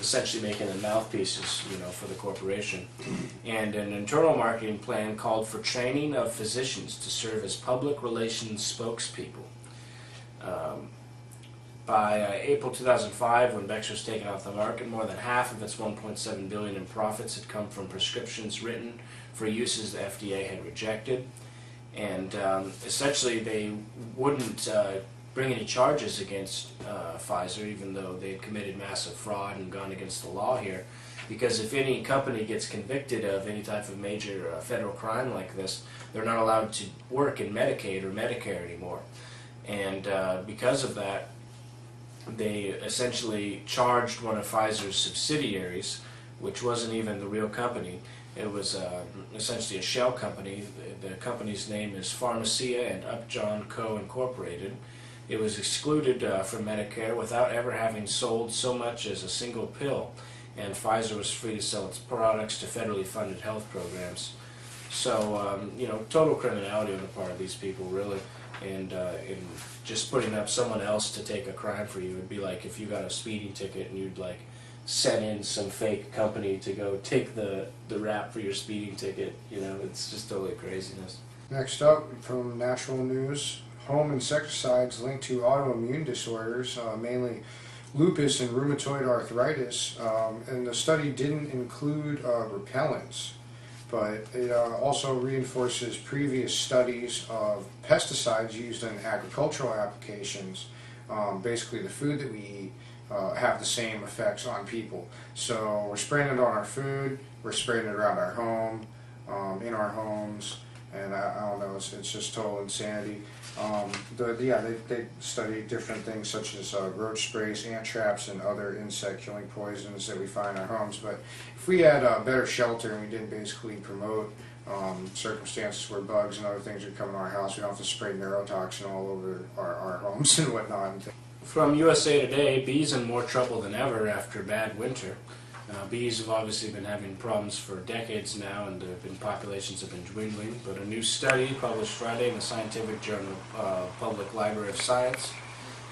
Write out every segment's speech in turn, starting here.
essentially making them mouthpieces, for the corporation. And an internal marketing plan called for training of physicians to serve as public relations spokespeople. By April 2005, when Bex was taken off the market, more than half of its $1.7 billion in profits had come from prescriptions written for uses the FDA had rejected. And essentially they wouldn't bring any charges against Pfizer, even though they had committed massive fraud and gone against the law here. Because if any company gets convicted of any type of major federal crime like this, they're not allowed to work in Medicaid or Medicare anymore. And because of that, they essentially charged one of Pfizer's subsidiaries, which wasn't even the real company. It was essentially a shell company. The company's name is Pharmacia and Upjohn Co. Incorporated. It was excluded from Medicare without ever having sold so much as a single pill, and Pfizer was free to sell its products to federally funded health programs. So, total criminality on the part of these people, really. And just putting up someone else to take a crime for you would be like if you got a speeding ticket and you'd send in some fake company to go take the rap for your speeding ticket. It's just totally craziness. Next up, from national news, home insecticides linked to autoimmune disorders, mainly lupus and rheumatoid arthritis, and the study didn't include repellents. But it also reinforces previous studies of pesticides used in agricultural applications. Basically, the food that we eat have the same effects on people. So we're spraying it on our food, we're spraying it around our home, in our homes, and I don't know, it's just total insanity. They study different things such as roach sprays, ant traps, and other insect-killing poisons that we find in our homes. But if we had better shelter and we didn't basically promote circumstances where bugs and other things would come in our house, we don't have to spray neurotoxin all over our homes and whatnot. From USA Today, bees in more trouble than ever after bad winter. Bees have obviously been having problems for decades now, and populations have been dwindling. But a new study published Friday in the scientific journal Public Library of Science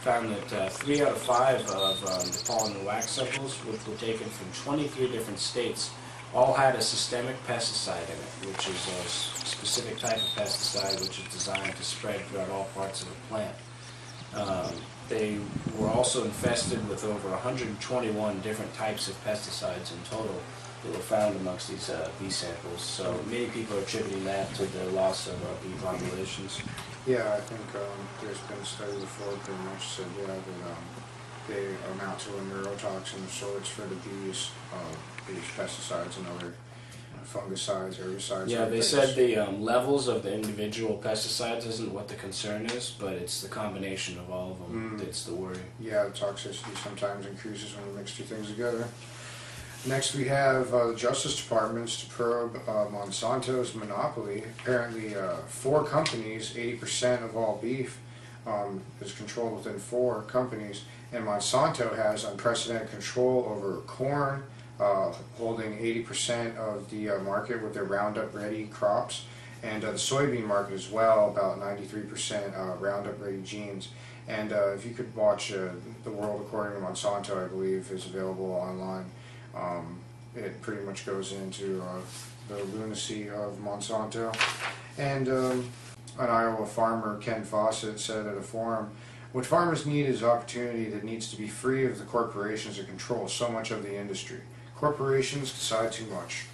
found that 3 out of 5 of the pollen and wax samples, which were taken from 23 different states, all had a systemic pesticide in it, which is a specific type of pesticide which is designed to spread throughout all parts of the plant. They were also infested with over 121 different types of pesticides in total that were found amongst these bee samples. So many people are attributing that to the loss of bee populations. Yeah, I think there's been a study before pretty much said that they amount to a neurotoxin of sorts for the bees, these pesticides and other fungicides, herbicides. Yeah, they said the levels of the individual pesticides isn't what the concern is, but it's the combination of all of them that's the worry. Yeah, the toxicity sometimes increases when you mix two things together. Next we have the Justice Department's to probe Monsanto's monopoly. Apparently 4 companies, 80% of all beef is controlled within 4 companies, and Monsanto has unprecedented control over corn, holding 80% of the market with their Roundup Ready crops, and the soybean market as well, about 93% Roundup Ready genes. And if you could watch The World According to Monsanto, I believe, is available online. It pretty much goes into the lunacy of Monsanto. And an Iowa farmer, Ken Fawcett, said at a forum, "What farmers need is opportunity that needs to be free of the corporations that control so much of the industry. Corporations decide too much."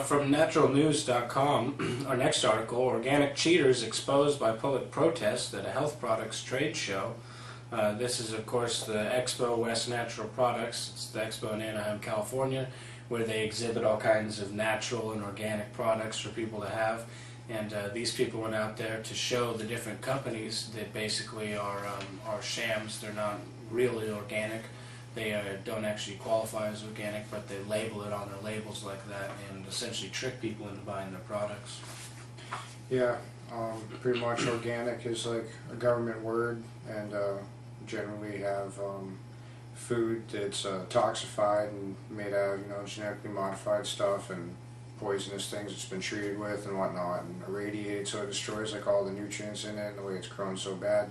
From naturalnews.com, our next article, Organic Cheaters Exposed by Public Protest at a Health Products Trade Show. This is, of course, the Expo West Natural Products. It's the expo in Anaheim, California, where they exhibit all kinds of natural and organic products for people to have. And these people went out there to show the different companies that basically are shams. They're not really organic. They don't actually qualify as organic, but they label it on their labels like that and essentially trick people into buying their products. Yeah, pretty much organic is like a government word, and generally have food that's toxified and made out of genetically modified stuff and poisonous things it's been treated with and whatnot, and irradiated so it destroys like all the nutrients in it and the way it's grown so bad.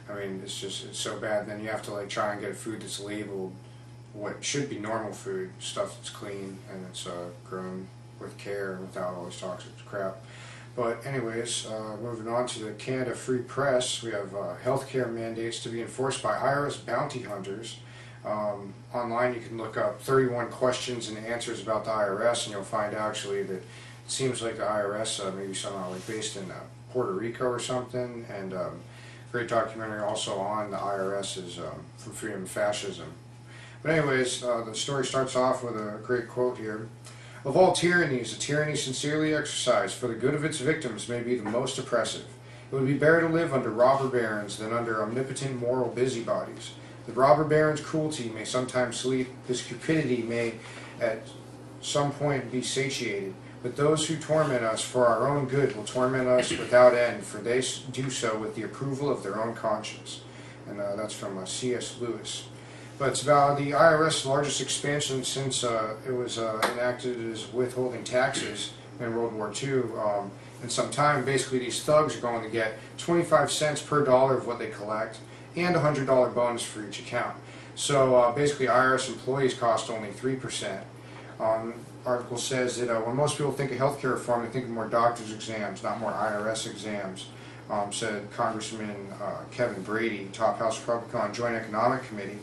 I mean, it's so bad. Then you have to try and get food that's labeled what should be normal food, stuff that's clean and it's grown with care and without all this toxic crap. But anyways, moving on to the Canada Free Press, we have healthcare mandates to be enforced by IRS bounty hunters. Online you can look up 31 questions and answers about the IRS, and you'll find actually that it seems like the IRS maybe somehow like based in Puerto Rico or something, and great documentary also on the IRS is from Freedom of Fascism. But anyways, the story starts off with a great quote here. Of all tyrannies, a tyranny sincerely exercised for the good of its victims may be the most oppressive. It would be better to live under robber barons than under omnipotent moral busybodies. The robber baron's cruelty may sometimes sleep, his cupidity may at some point be satiated, but those who torment us for our own good will torment us without end, for they do so with the approval of their own conscience. And that's from C.S. Lewis. But it's about the IRS largest expansion since it was enacted as withholding taxes in World War II. In some time, basically these thugs are going to get 25 cents per dollar of what they collect and a $100 bonus for each account. So basically IRS employees cost only 3%. Article says that when most people think of healthcare reform, they think of more doctor's exams, not more IRS exams, said Congressman Kevin Brady, top House Republican on Joint Economic Committee.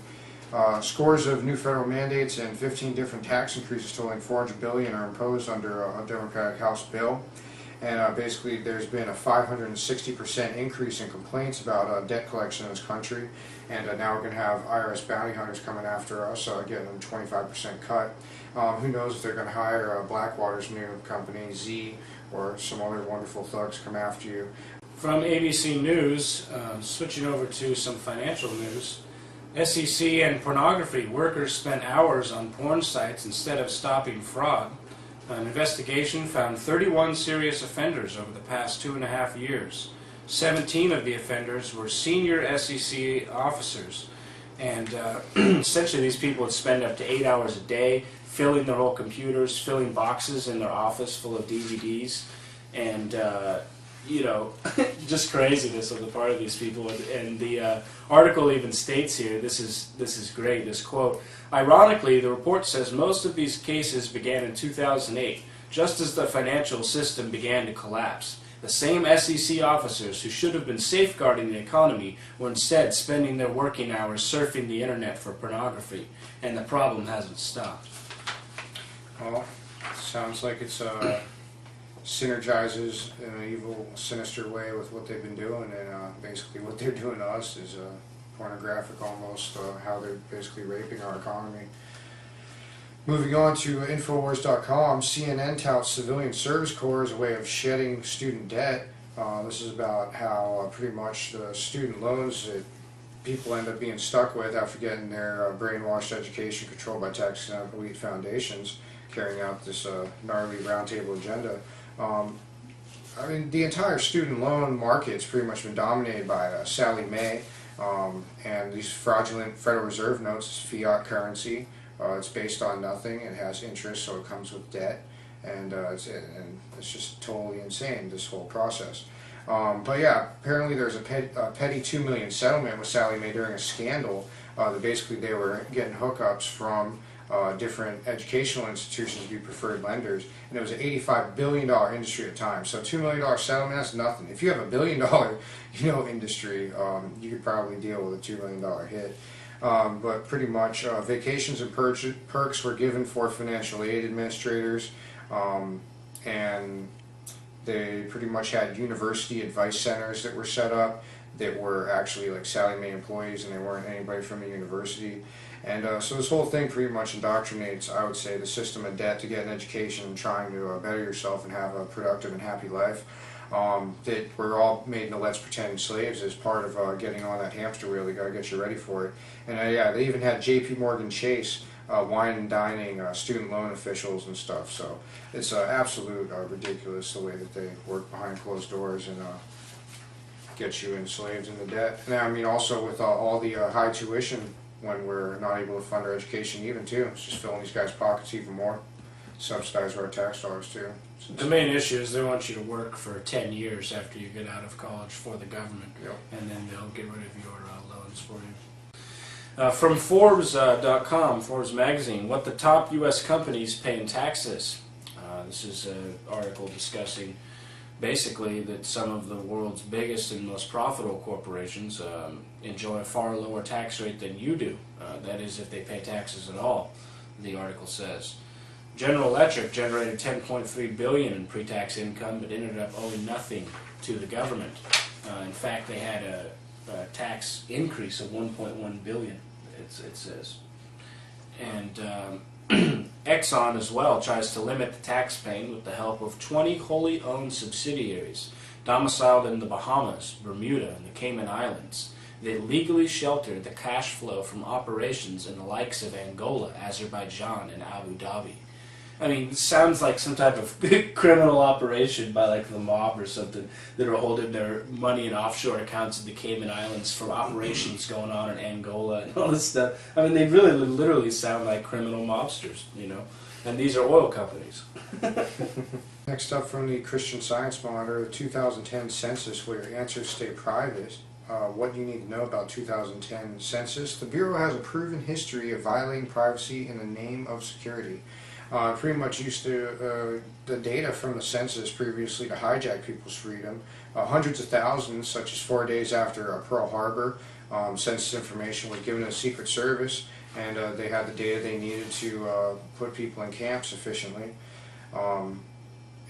Scores of new federal mandates and 15 different tax increases totaling $400 billion are imposed under a Democratic House bill. And basically there's been a 560% increase in complaints about debt collection in this country. And now we're going to have IRS bounty hunters coming after us, getting them 25% cut. Who knows if they're going to hire Blackwater's new company, Z, or some other wonderful thugs come after you. From ABC News, switching over to some financial news, SEC and pornography workers spent hours on porn sites instead of stopping fraud. An investigation found 31 serious offenders over the past 2.5 years. 17 of the offenders were senior SEC officers. And essentially these people would spend up to 8 hours a day filling their whole computers, filling boxes in their office full of DVDs, and you know, just craziness on the part of these people. And the article even states here, this is great, this quote, ironically, the report says most of these cases began in 2008, just as the financial system began to collapse. The same SEC officers who should have been safeguarding the economy were instead spending their working hours surfing the internet for pornography, and the problem hasn't stopped. Well, sounds like it's synergizes in an evil, sinister way with what they've been doing, and basically what they're doing to us is pornographic almost, how they're basically raping our economy. Moving on to Infowars.com, CNN touts civilian service corps as a way of shedding student debt. This is about how pretty much the student loans that people end up being stuck with after getting their brainwashed education controlled by tax-exempt elite foundations, carrying out this gnarly roundtable agenda. I mean, the entire student loan market's pretty much been dominated by Sallie Mae, and these fraudulent Federal Reserve notes, fiat currency. It's based on nothing. It has interest, so it comes with debt, and it's just totally insane, this whole process. But yeah, apparently there's a petty $2 million settlement with Sallie Mae during a scandal that basically they were getting hookups from different educational institutions to be preferred lenders, and it was an $85 billion industry at the time. So $2 million settlement, that's nothing. If you have $1 billion, industry, you could probably deal with a $2 million hit. But pretty much vacations and perks were given for financial aid administrators, and they pretty much had university advice centers that were set up that were actually like Sallie Mae employees, and they weren't anybody from the university. And so this whole thing pretty much indoctrinates, I would say, the system of debt to get an education and trying to better yourself and have a productive and happy life. That we're all made into let's pretend slaves as part of getting on that hamster wheel. They got to get you ready for it. And yeah, they even had J.P. Morgan Chase wine and dining student loan officials and stuff. So it's absolute ridiculous the way that they work behind closed doors and get you enslaved into debt. And I mean, also with all the high tuition when we're not able to fund our education even too. It's just filling these guys' pockets even more. Subsidize our tax dollars too. The main issue is they want you to work for 10 years after you get out of college for the government, Yep. and then they'll get rid of your loans for you. From Forbes.com, Forbes magazine, what the top U.S. companies pay in taxes. This is an article discussing basically that some of the world's biggest and most profitable corporations enjoy a far lower tax rate than you do. That is, if they pay taxes at all, the article says. General Electric generated $10.3 billion in pre-tax income, but ended up owing nothing to the government. In fact, they had a tax increase of $1.1 billion, it says. And Exxon as well tries to limit the tax paying with the help of 20 wholly owned subsidiaries domiciled in the Bahamas, Bermuda, and the Cayman Islands. They legally sheltered the cash flow from operations in the likes of Angola, Azerbaijan, and Abu Dhabi. I mean, it sounds like some type of criminal operation by like the mob or something that are holding their money in offshore accounts in the Cayman Islands for operations going on in Angola and all this stuff. I mean, they really literally sound like criminal mobsters, you know. And these are oil companies. Next up from the Christian Science Monitor, the 2010 census, where your answers stay private. What you need to know about 2010 census. The Bureau has a proven history of violating privacy in the name of security. Pretty much used to the data from the census previously to hijack people's freedom. Hundreds of thousands, such as 4 days after Pearl Harbor, census information was given to the Secret Service, and they had the data they needed to put people in camps efficiently.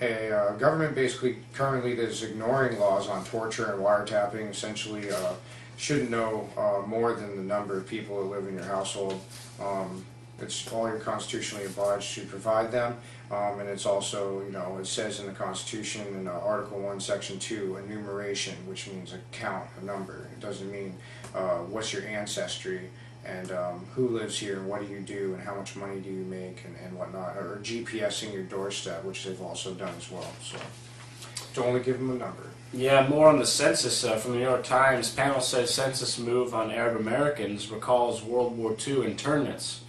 A government basically currently that is ignoring laws on torture and wiretapping essentially shouldn't know more than the number of people that live in your household. It's all you're constitutionally obliged to provide them, and it's also, you know, it says in the Constitution in Article 1, Section 2, enumeration, which means a count, a number. It doesn't mean what's your ancestry and who lives here, and what do you do, and how much money do you make, and whatnot, or GPSing your doorstep, which they've also done as well. So to only give them a number. Yeah, more on the census from the New York Times. Panel says census move on Arab Americans recalls World War II internments.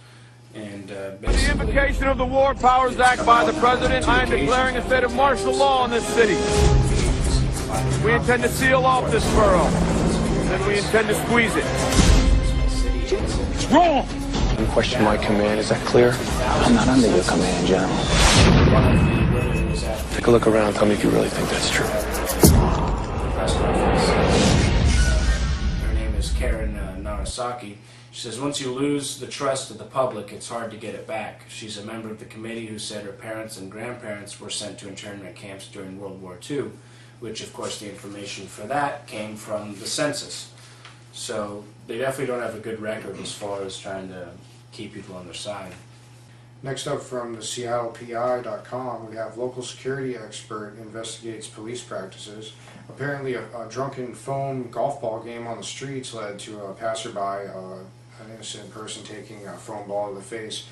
And the invocation of the War Powers Act by the President, I am declaring a state of martial law in this city. We intend to seal off this borough, and we intend to squeeze it. It's wrong! You question my command, is that clear? I'm not under your command, General. Take a look around, tell me if you really think that's true. Her name is Karen Narasaki. She says, once you lose the trust of the public, it's hard to get it back. She's a member of the committee who said her parents and grandparents were sent to internment camps during World War II, which, of course, the information for that came from the census. So they definitely don't have a good record as far as trying to keep people on their side. Next up from the SeattlePI.com, we have local security expert investigates police practices. Apparently a drunken foam golf ball game on the streets led to a passerby, an innocent person taking a foam ball to the face.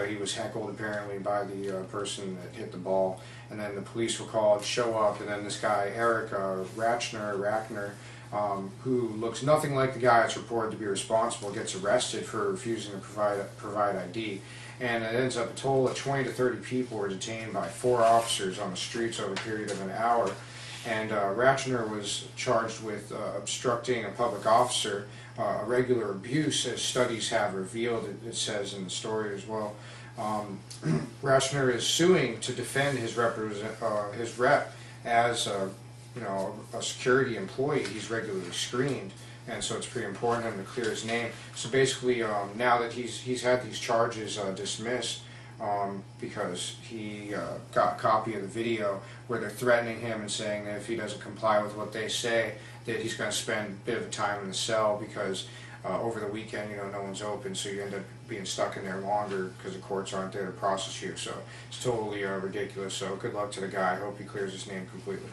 He was heckled apparently by the person that hit the ball, and then the police were called to show up, and then this guy, Eric Rachner, who looks nothing like the guy that's reported to be responsible, gets arrested for refusing to provide ID. And it ends up a total of 20 to 30 people were detained by 4 officers on the streets over a period of an hour. And Rachner was charged with obstructing a public officer, a regular abuse, as studies have revealed, it says in the story as well. Rachner is suing to defend his rep as a security employee. He's regularly screened, and so it's pretty important for him to clear his name. So basically, now that he's had these charges dismissed, because he got a copy of the video where they're threatening him and saying that if he doesn't comply with what they say, that he's going to spend a bit of time in the cell because over the weekend, no one's open, so you end up being stuck in there longer because the courts aren't there to process you. So it's totally ridiculous. So good luck to the guy. I hope he clears his name completely.